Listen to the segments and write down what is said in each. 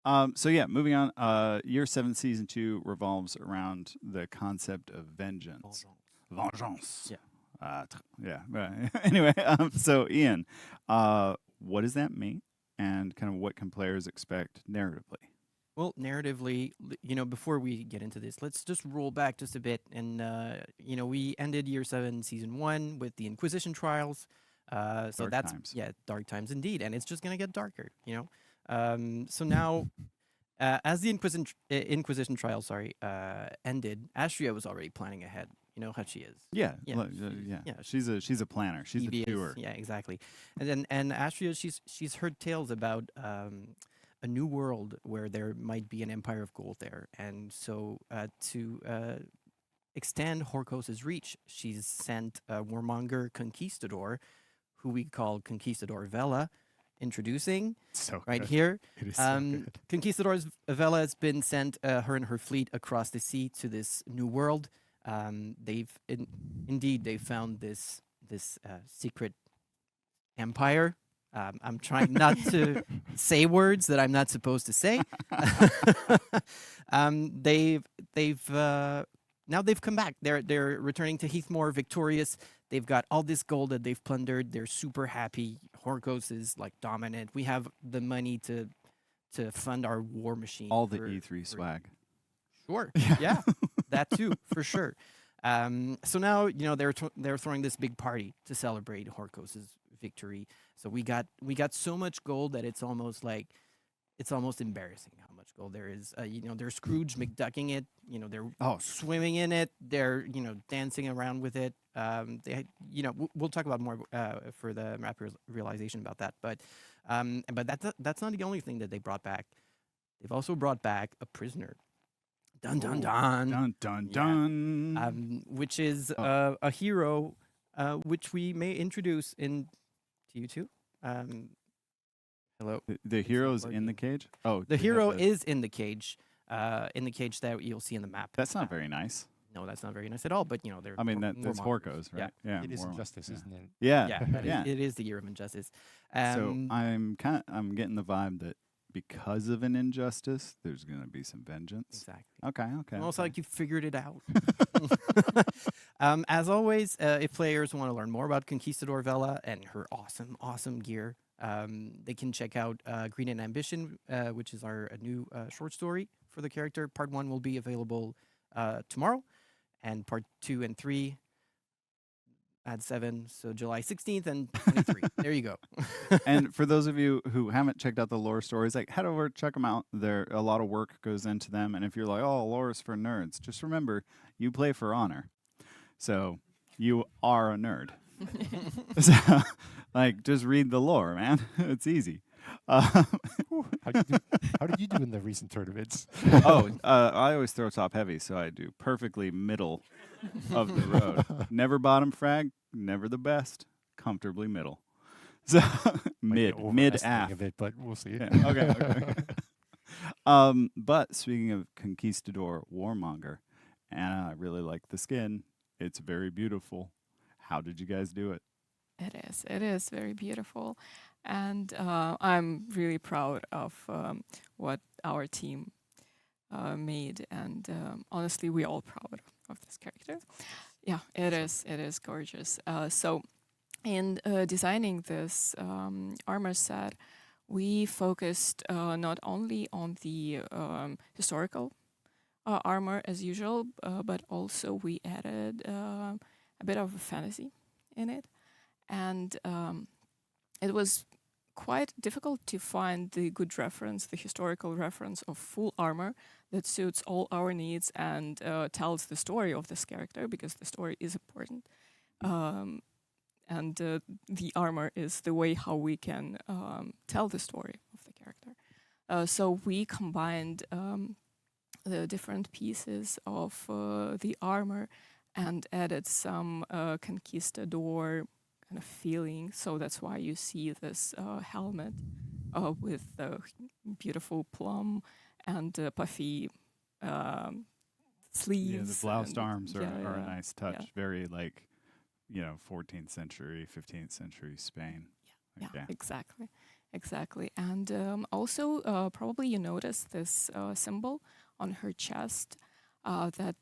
So yeah, moving on. Year 7 Season 2 revolves around the concept of vengeance. Vengeance. Yeah. Yeah. Anyway, so Ian, what does that mean? And kind of what can players expect narratively? Well, narratively, before we get into this, let's just roll back just a bit. And, we ended year 7, season 1 with the Inquisition trials. So Dark that's, times. yeah, dark times indeed. And it's just going to get darker, So now, as the Inquisition trial, ended, Astria was already planning ahead. You know how she is. Yeah, Yeah, yeah. yeah. She's a planner. She's a devious. doer. Yeah, exactly. And Astria, she's heard tales about a new world where there might be an empire of gold there, and so to extend Horkos's reach, she's sent Warmonger Conquistador, who we call Conquistador Vela. Introducing So right good. here, It is so good. Conquistador's Vela has been sent, her and her fleet, across the sea to this new world. Indeed they found this secret empire. I'm trying not to say words that I'm not supposed to say. Now they've come back. They're returning to Heathmore victorious. They've got all this gold that they've plundered. They're super happy. Horkos is like dominant. We have the money to fund our war machine. All the E3 swag. Sure. Yeah, that too, for sure. So now they're throwing this big party to celebrate Horkos's victory. So we got so much gold that it's almost embarrassing how much gold there is. They're Scrooge McDucking it. They're swimming in it. They're dancing around with it. We'll talk about more for the map realization about that. But that's not the only thing that they brought back. They've also brought back a prisoner. Dun dun dun. Dun dun dun. Yeah. Which is a hero, which we may introduce in to you too. Hello. The hero's in the cage? Oh, the hero is in the cage that you'll see in the map. That's not very nice. No, that's not very nice at all. But they're. I mean, that's Horkos, right? Yeah. It is injustice, isn't it? Yeah. It is the year of injustice. So I'm getting the vibe that because of an injustice, there's going to be some vengeance. Exactly. Okay. Almost like you figured it out. As always, if players want to learn more about Conquistador Vela and her awesome gear, they can check out Green and Ambition, which is our new short story for the character. Part 1 will be available tomorrow, and part 2 and 3 at 7, so July 16th and 23. There you go. And for those of you who haven't checked out the lore stories, head over, check them out. A lot of work goes into them. And if you're like, oh, lore is for nerds, just remember, you play for honor. So you are a nerd. So, just read the lore, man. It's easy. How did you do in the recent tournaments? I always throw top heavy, so I do perfectly middle of the road. Never bottom frag, never the best, comfortably middle. So mid aft a bit, but we'll see. Yeah, okay. But speaking of Conquistador Warmonger, Anna, I really like the skin. It's very beautiful. How did you guys do it? It is very beautiful. And I'm really proud of what our team made. And honestly, we're all proud of this character. Yeah, it is gorgeous. So in designing this armor set, we focused not only on the historical armor as usual, but also we added a bit of fantasy in it. And it was quite difficult to find the good reference, the historical reference of full armor that suits all our needs and tells the story of this character, because the story is important. And the armor is the way how we can tell the story of the character. So we combined the different pieces of the armor and added some conquistador kind of feeling. So that's why you see this helmet with the beautiful plum and puffy sleeves. Yeah, the bloused arms are a nice touch. Yeah. Very 14th century, 15th century Spain. Yeah, exactly. exactly. And also, probably you noticed this symbol on her chest that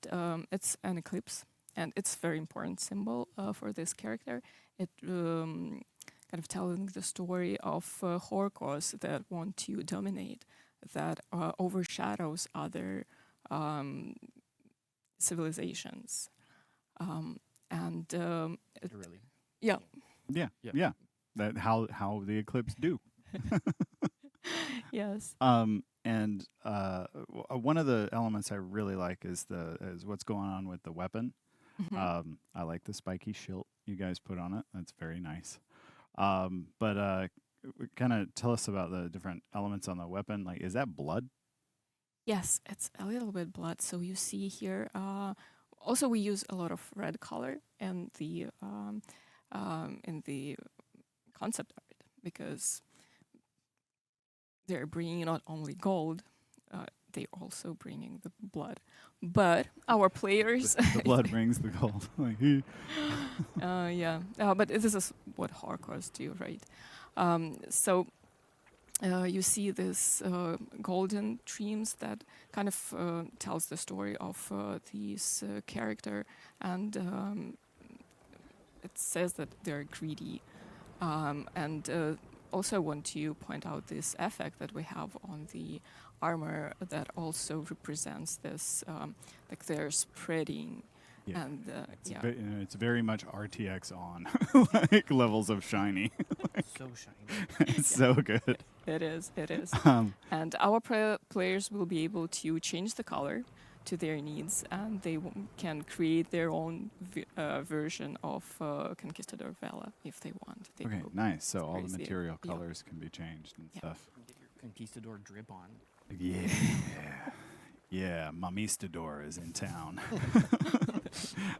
it's an eclipse, and it's a very important symbol for this character. It kind of telling the story of Horkos that want to dominate, that overshadows other civilizations. And Really. yeah, Yeah, Yeah. yeah. That how the eclipse do. yes. And one of the elements I really like is what's going on with the weapon. Mhm. I like the spiky shield you guys put on it. That's very nice. But kind of tell us about the different elements on the weapon. Like, is that blood? Yes, it's a little bit blood. So you see here. Also, we use a lot of red color in the concept art because they're bringing not only gold, they're also bringing the blood. But our players, The blood brings the gold. Like, yeah, but this is what hardcores do, right? So you see this golden dreams that kind of tells the story of this character, and it says that they're greedy. And also I want to point out this effect that we have on the armor that also represents this, like they're spreading. Yeah. And yeah, it's very much RTX on, like levels of shiny. So shiny. It's so good. it is. Um, And our players will be able to change the color to their needs, and they can create their own version of Conquistador Vela if they want. They okay, will- nice. So all the crazy. material Yeah. colors can be changed and Yeah. stuff. Get your Conquistador drip on. Yeah. Yeah, Mamistador is in town.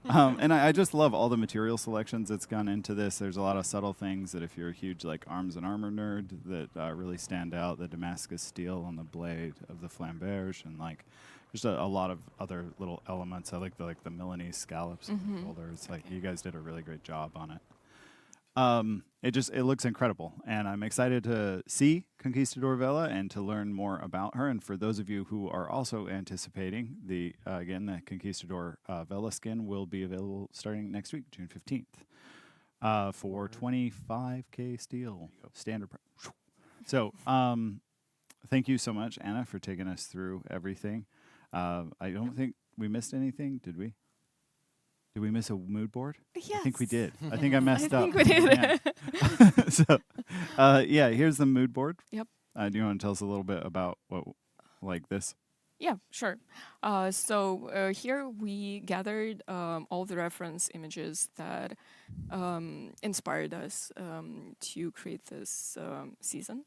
And I just love all the material selections that's gone into this. There's a lot of subtle things that if you're a huge like arms and armor nerd that really stand out. The Damascus steel on the blade of the flamberge, and like just a lot of other little elements. I like the Milanese scallops on the Mhm. shoulder. It's like you guys did a really great job on it. It looks incredible, and I'm excited to see Conquistador Vela and to learn more about her. And for those of you who are also anticipating the Conquistador Vela skin will be available starting next week, June 15th, for 25K steel standard price. So, thank you so much, Anna, for taking us through everything. I don't think we missed anything, did we? Did we miss a mood board? Yes. I think we did. I think I messed up. think we did. Yeah. So, here's the mood board. Yep. Do you want to tell us a little bit about what, like this? Yeah, sure. So here we gathered all the reference images that inspired us to create this season.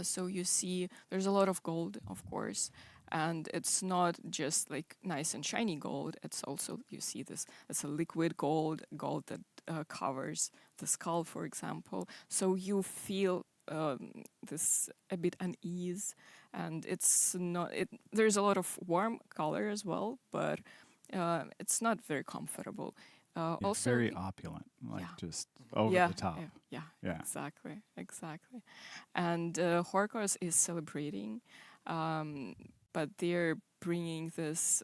So you see there's a lot of gold, of course, and it's not just like nice and shiny gold. It's also, you see this, it's a liquid gold that covers the skull, for example. So you feel this a bit unease, and it's not, there's a lot of warm color as well, but it's not very comfortable. Yeah, Also, very opulent, like yeah. just over yeah, the top. Yeah, Yeah. exactly. And Horkos is celebrating, but they're bringing this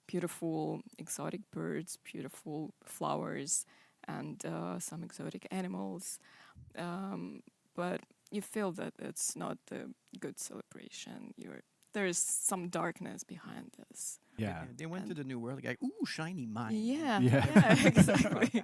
beautiful exotic birds, beautiful flowers, and some exotic animals. But you feel that it's not a good celebration. There is some darkness behind this. Yeah. They went to the new world like, ooh, shiny mine. Yeah, Yeah. yeah, exactly.